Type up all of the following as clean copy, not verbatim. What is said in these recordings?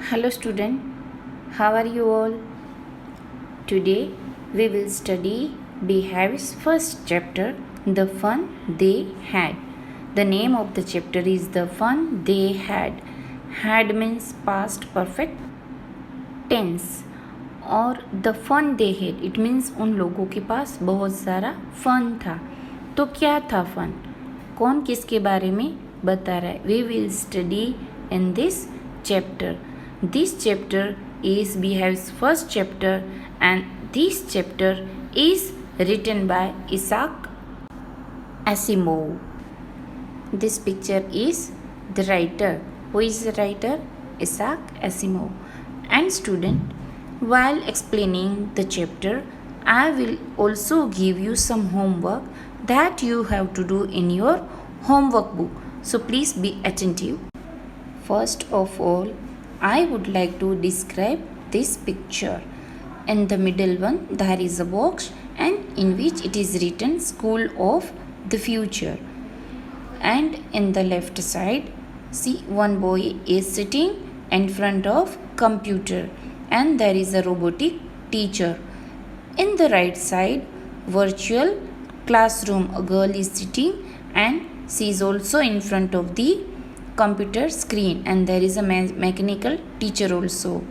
Hello student, how are you all? Today we will study Beehive's first chapter, The Fun They Had. The name of the chapter is The Fun They Had. Had means past perfect tense और the fun they had it means उन लोगों के पास बहुत सारा fun था. तो क्या था फन? कौन किसके बारे में बता रहा है? We will study in this chapter. This chapter is Beehive's first chapter and this chapter is written by Isaac Asimov. This picture is the writer. Who is the writer? Isaac Asimov. And student, while explaining the chapter, I will also give you some homework that you have to do in your homework book. So please be attentive. First of all, I would like to describe this picture. In the middle one, there is a box and in which it is written School of the Future. And in the left side, see one boy is sitting in front of computer and there is a robotic teacher. In the right side, virtual classroom, a girl is sitting and she is also in front of the computer screen and there is a mechanical teacher also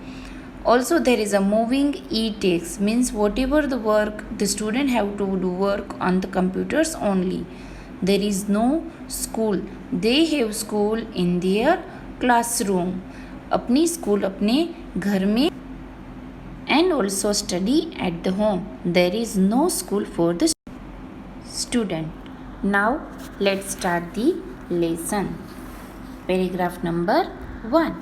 there is a moving e-text, means whatever the work the student have to do work on the computers only. There is no school, they have school in their classroom, अपनी school अपने घर में, and also study at the home. There is no school for the student. Now let's start the lesson. Paragraph number 1.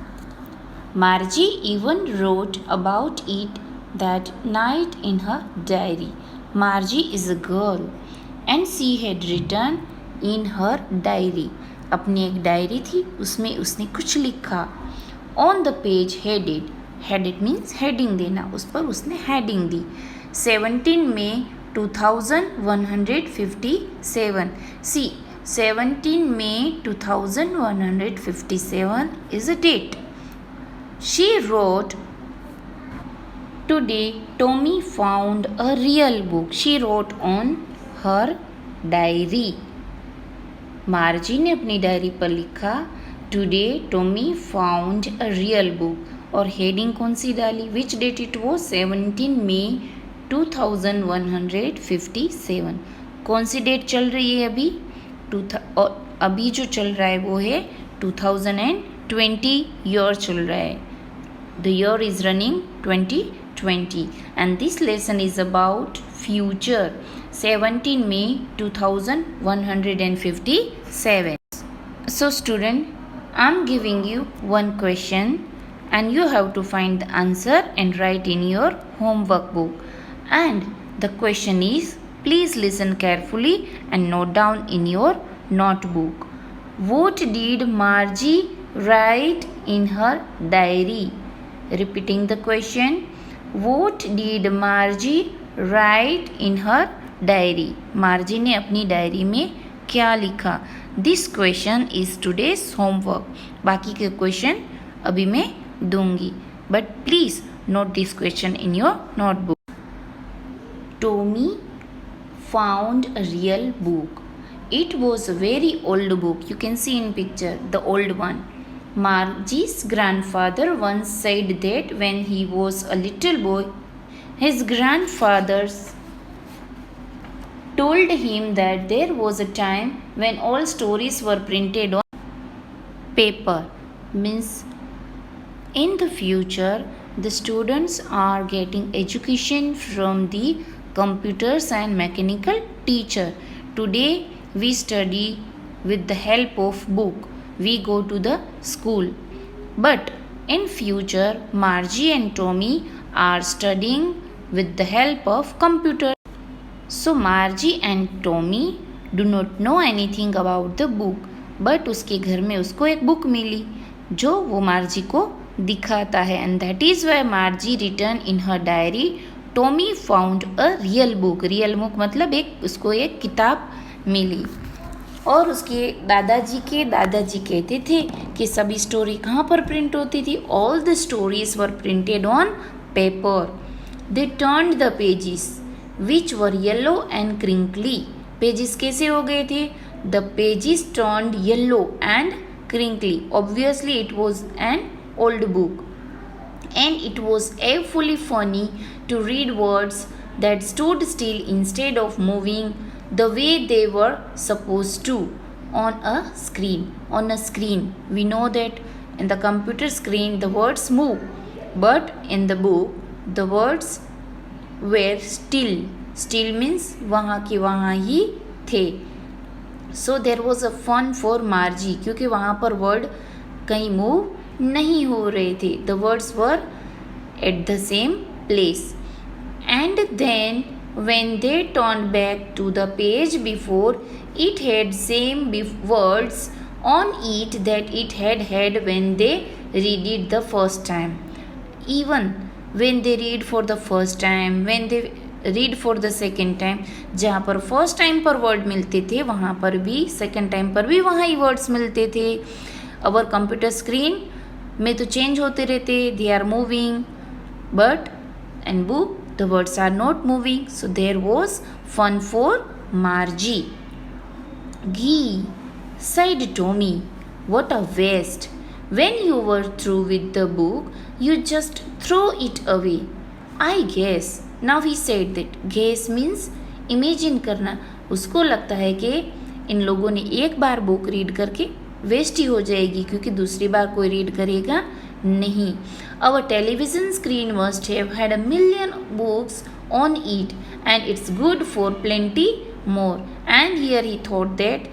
Margie even wrote about it that night in her diary. Margie is a girl and she had written in her diary. अपनी एक diary थी, उसमें उसने कुछ लिखा. On the page headed. Headed means heading देना, उस पर उसने heading the. 17 May 2157. See, 17 May 2157 is a date. She wrote, today Tommy found a real book. She wrote on her diary. मार्जी ने अपनी डायरी पर लिखा, today Tommy found a real book, और heading कौन सी डाली? विच डेट इट वो? 17 May 2157. कौन सी date चल रही है अभी? और अभी जो चल रहा है वो है 2020 ईयर चल रहा है. The year is running 2020 and this lesson is about future. 17 May 2157. So student, I am giving you one question and you have to find the answer and write in your homework book. And the question is, please listen carefully and note down in your notebook. What did Margie write in her diary? Repeating the question. What did Margie write in her diary? Margie ने अपनी diary में क्या लिखा? This question is today's homework. बाकी के question अभी मैं दूंगी, but please note this question in your notebook. Tommy found a real book. It was a very old book. You can see in picture the old one. Margie's grandfather once said that when he was a little boy, his grandfathers told him that there was a time when all stories were printed on paper. Means in the future the students are getting education from the computers and mechanical teacher. Today we study with the help of book. We go to the school. But in future Margie and Tommy are studying with the help of computer. So Margie and Tommy do not know anything about the book. But उसके घर में उसको एक book मिली जो वो मार्जी को दिखाता है. And that is why Margie written in her diary, Tommy found a real book. Real book मतलब उसको एक किताब मिली. और उसके दादाजी कहते थे कि सभी स्टोरी कहाँ पर प्रिंट होती थी? All the stories were printed on paper. They turned the pages which were yellow and crinkly. Pages कैसे हो गए थे? The pages turned yellow and crinkly. Obviously, it was an old book, and it was awfully funny to read words that stood still instead of moving the way they were supposed to on a screen. On a screen, we know that in the computer screen the words move, but in the book the words were still. Still means वहाँ के वहाँ ही थे. So there was a fun for Margie, क्योंकि वहाँ पर word कहीं move नहीं हो रहे थे. The words were at the same place. And then when they turned back to the page before, it had same words on it that it had had when they read it the first time. Even when they read for the first time, when they read for the second time, जहाँ पर first time पर word मिलते थे वहाँ पर भी second time पर भी वहाँ ही वर्ड्स मिलते थे. अवर कंप्यूटर स्क्रीन में तो चेंज होते रहते, they are moving, but in book the words are not moving. So there was fun for Margie. Gee, sighed Tommy, what a waste. When you were through with the book, you just throw it away. I guess. Now he said that. Guess means imagine करना. उसको लगता है कि इन लोगों ने एक बार book read करके waste ही हो जाएगी, क्योंकि दूसरी बार कोई रीड करेगा नहीं. Our television screen must have had a million books on it, and it's good for plenty more. And here he thought that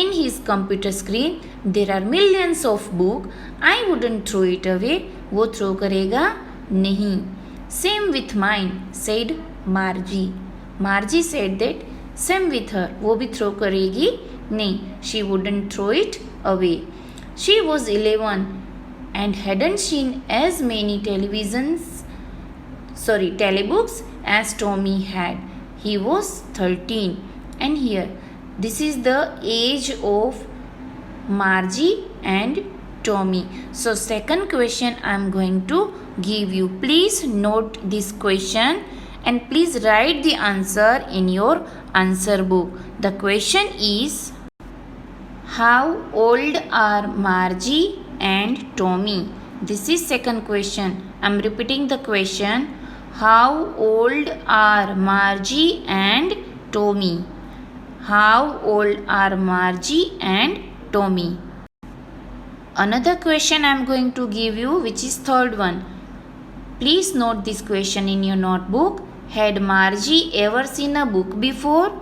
in his computer screen there are millions of books. I wouldn't throw it away. वो throw करेगा नहीं. Same with mine, said Margie. Margie said that same with her. वो भी throw करेगी नहीं. She wouldn't throw it away. She was 11 and hadn't seen as many telebooks as Tommy had. He was 13. And here, this is the age of Margie and Tommy. So second question I am going to give you. Please note this question and please write the answer in your answer book. The question is, how old are Margie and Tommy? This is second question. I am repeating the question. How old are Margie and Tommy? How old are Margie and Tommy? Another question I am going to give you, which is third one. Please note this question in your notebook. Had Margie ever seen a book before?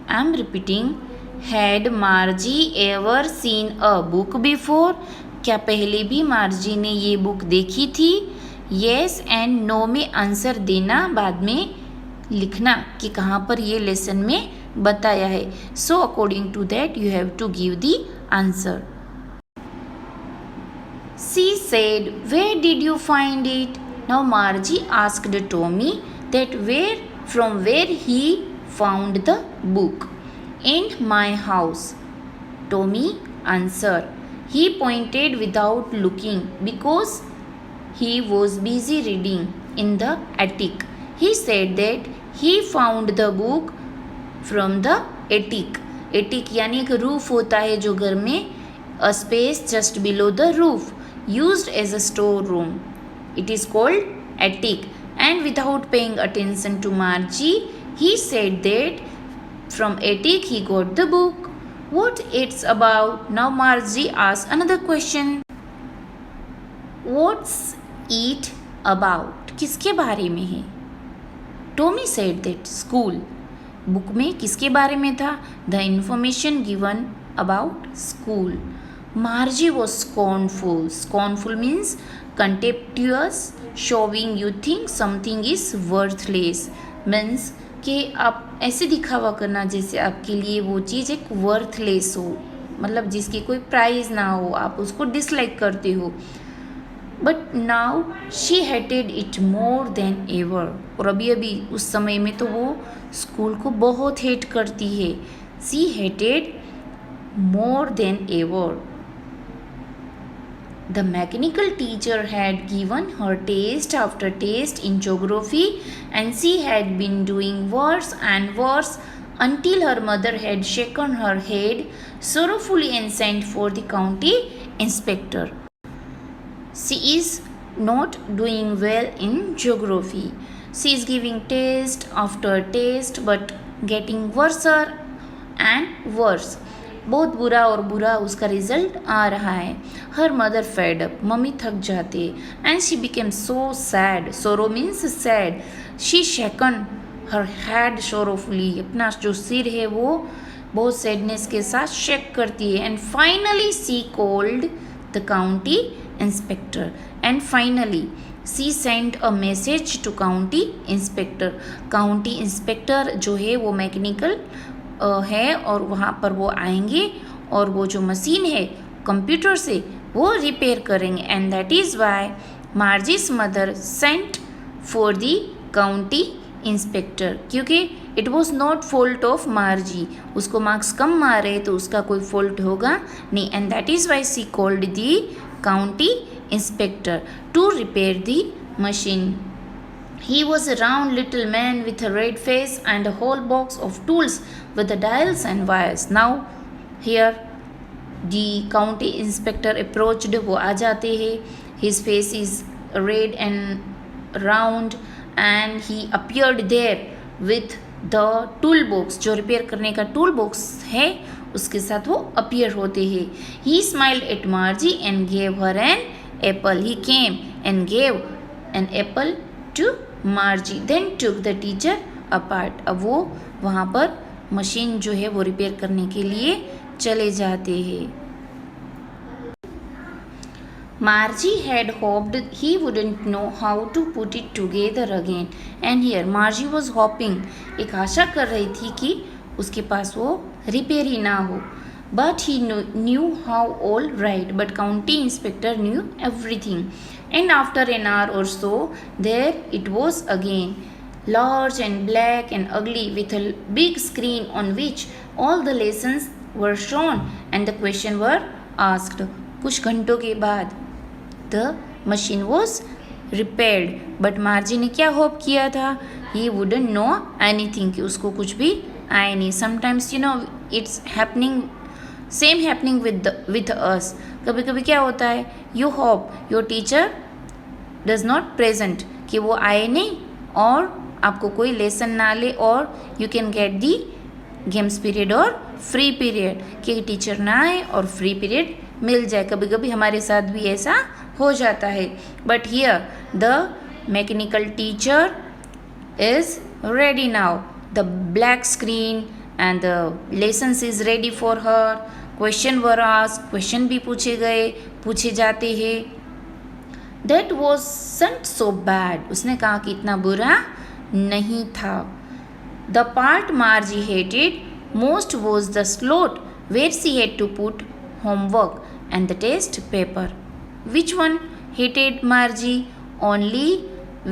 I am repeating. Had Margie ever seen a book before? क्या पहले भी मार्जी ने ये book देखी थी? Yes and no में answer देना, बाद में लिखना कि कहाँ पर ये लेसन में बताया है. So according to that you have to give the answer. She said, where did you find it? Now Margie asked Tommy that from where he found the book. In my house, Tommy answered. He pointed without looking because he was busy reading in the attic. He said that he found the book from the attic. Attic यानी एक roof होता है जो घर में, a space just below the roof, used as a store room. It is called attic. And without paying attention to Margie, he said that from attic he got the book. What it's about? Now Margie asked another question. What's it about? किसके बारे में है? Tommy said that school. Book में किसके बारे में था? The information given about school. Margie was scornful. Scornful means contemptuous, showing you think something is worthless. Means कि आप ऐसे दिखावा करना जैसे आपके लिए वो चीज़ एक वर्थलेस हो, मतलब जिसकी कोई प्राइस ना हो, आप उसको डिसलाइक करते हो. But now she hated it more than ever. और अभी उस समय में तो वो स्कूल को बहुत हेट करती है. She hated more than ever. The mechanical teacher had given her taste after taste in geography, and she had been doing worse and worse until her mother had shaken her head sorrowfully and sent for the county inspector. She is not doing well in geography. She is giving test after test but getting worse and worse. बहुत बुरा और बुरा उसका result आ रहा है. Her mother fed up, मम्मी थक जाते. And she became so sad. Sorrow means sad. She shaken her head sorrowfully. अपना जो सिर है वो बहुत सैडनेस के साथ शेक करती है. And finally she called the county inspector. And finally she send a message to county inspector. County inspector जो है वो मैकेनिकल है और वहाँ पर वो आएंगे और वो जो मशीन है कंप्यूटर से वो रिपेयर करेंगे. And that is why Margie's mother sent for the county inspector, क्योंकि it was not fault of Margie. उसको मार्क्स कम मारे तो उसका कोई फॉल्ट होगा नहीं. And that is why she called the county inspector to repair the machine. He was a round little man with a red face and a whole box of tools with the dials and wires. Now here the county inspector approached. वो आ जाते हैं. His face is red and round and he appeared there with the tool box. जो repair करने का tool box है उसके साथ वो अपीयर होते हैं. He smiled at Margie and gave her an apple. He came and gave an apple to Margie. Then took the teacher apart. अब वो वहाँ पर मशीन जो है वो रिपेयर करने के लिए चले जाते हैं. Margie had hoped he wouldn't know how to put it together again. And here Margie was hoping. एक आशा कर रही थी कि उसके पास वो रिपेयर ही ना हो. But he knew how all right. But county inspector knew everything. And after an hour or so, there it was again, large and black and ugly, with a big screen on which all the lessons were shown and the questions were asked. कुछ घंटों के बाद the machine was repaired. But Margie ने क्या hope किया था? He wouldn't know anything, कि उसको कुछ भी आए नहीं. Sometimes it's happening. Same happening with us. कभी कभी क्या होता है, you hope your teacher does not present, कि वो आए नहीं और आपको कोई लेसन ना ले, और you can get the games period और फ्री पीरियड, कि टीचर ना आए और फ्री पीरियड मिल जाए. कभी कभी हमारे साथ भी ऐसा हो जाता है. But here the mechanical teacher is ready now. The black screen and the lessons is ready for her. Question were asked. Question भी पूछे जाते हैं. That wasn't so bad. उसने कहा कि इतना बुरा नहीं था. The part Margie hated most was the slot where she had to put homework and the test paper. Which one hated Margie? Only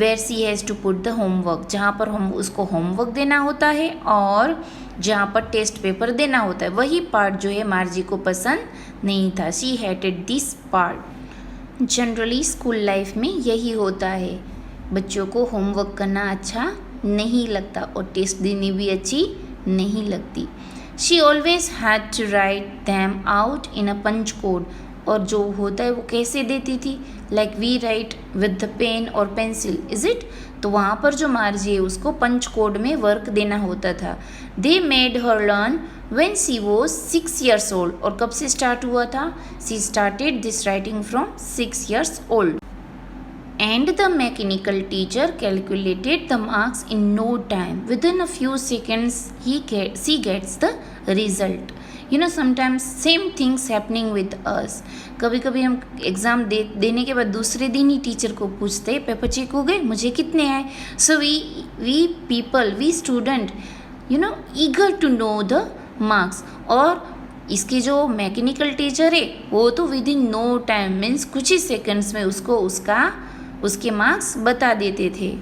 where she has to put the homework. जहाँ पर हम उसको होमवर्क देना होता है और जहाँ पर टेस्ट पेपर देना होता है, वही पार्ट जो है मार्जी को पसंद नहीं था. She hated this part. Generally school life में यही होता है, बच्चों को होमवर्क करना अच्छा नहीं लगता और टेस्ट देनी भी अच्छी नहीं लगती. She always had to write them out in a punch code. और जो होता है वो कैसे देती थी? Like we write with the pen और पेंसिल, इज इट? तो वहाँ पर जो मार्जी है उसको पंच कोड में वर्क देना होता था. They made her learn when she was 6 years old. और कब से स्टार्ट हुआ था? She started this writing from 6 years old. And the mechanical teacher calculated the marks in no time. Within a few seconds, she gets the result. Sometimes same things happening with us. कभी कभी हम exam देने के बाद दूसरे दिन ही teacher को पूछते हैं, पेपर चेक हो गए, मुझे कितने आए? So we student eager to know the marks. और इसकी जो मैकेनिकल टीचर है वो तो within no time means कुछ ही सेकंड्स में उसको उसके मार्क्स बता देते थे.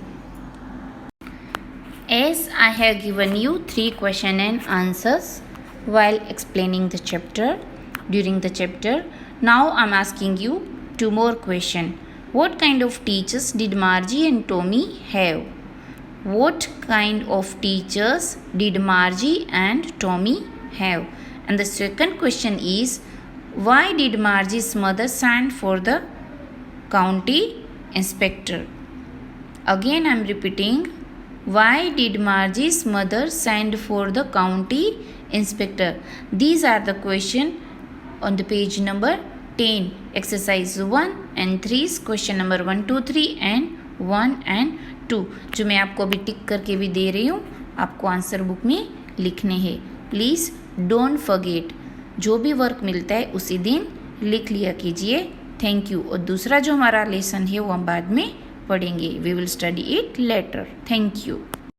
As I have given you 3 questions and answers, while explaining the chapter, during the chapter. Now I'm asking you two more questions. What kind of teachers did Margie and Tommy have? What kind of teachers did Margie and Tommy have? And the second question is, why did Margie's mother send for the county inspector? Again I am repeating, why did Margie's mother send for the county inspector? These are the questions on the page number 10, exercise 1 and 3, question number 1, 2, 3 and 1 and 2, जो मैं आपको अभी टिक करके भी दे रही हूँ, आपको answer book में लिखने हैं. प्लीज़ डोंट फॉरगेट, जो भी वर्क मिलता है उसी दिन लिख लिया कीजिए. Thank you. और दूसरा जो हमारा लेसन है वो हम बाद में पढ़ेंगे. We will study it later. Thank you.